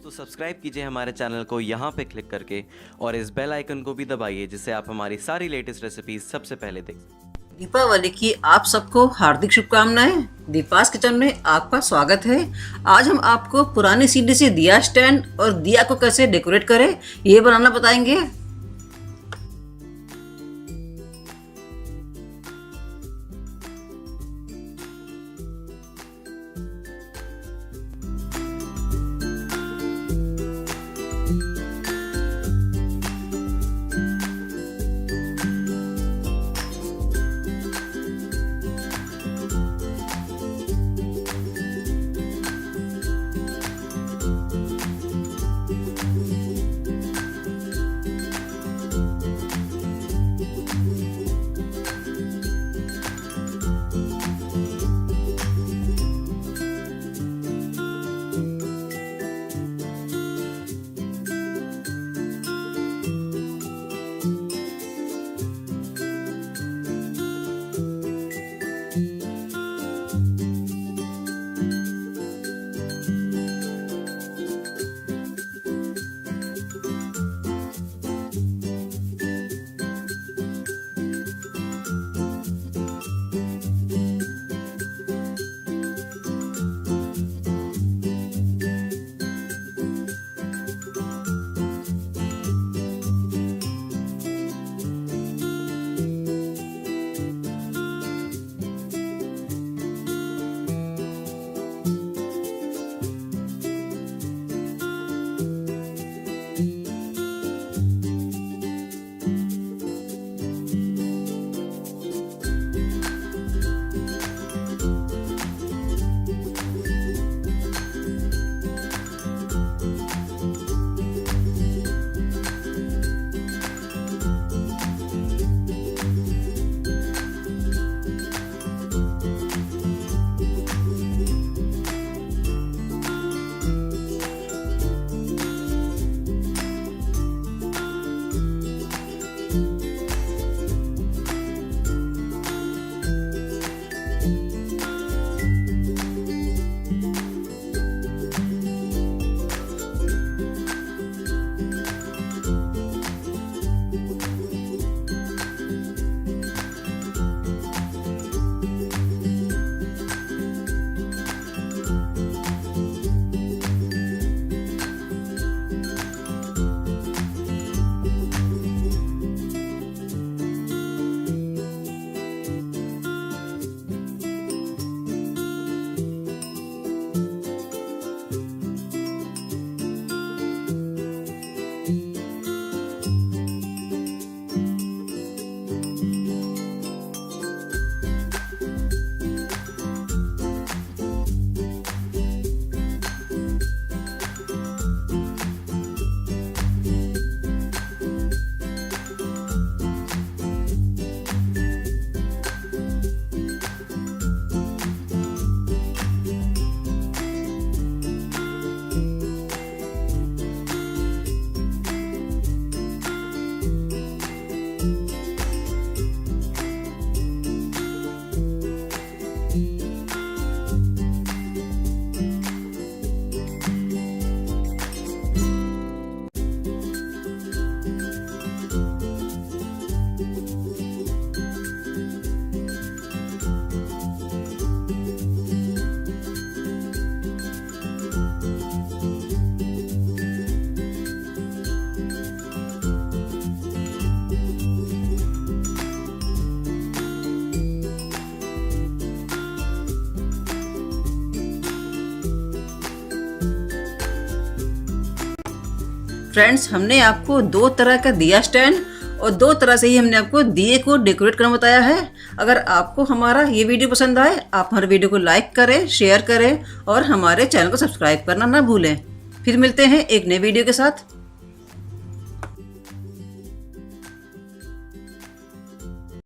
दोस्तों सब्सक्राइब कीजिए हमारे चैनल को यहाँ पे क्लिक करके और इस बेल आइकन को भी दबाइए जिससे आप हमारी सारी लेटेस्ट रेसिपीज सबसे पहले देख सकें। दीपावली की आप सबको हार्दिक शुभकामनाएं। दीपास किचन में आपका स्वागत है। आज हम आपको पुरानी सीढ़ी से दिया स्टैंड और दिया को कैसे डेकोरेट करें ये बनाना बताएंगे। फ्रेंड्स, हमने आपको दो तरह का दिया स्टैंड और दो तरह से ही हमने आपको दिए को डेकोरेट करना बताया है। अगर आपको हमारा ये वीडियो पसंद आए, आप हमारे वीडियो को लाइक करें, शेयर करें और हमारे चैनल को सब्सक्राइब करना ना भूलें। फिर मिलते हैं एक नए वीडियो के साथ।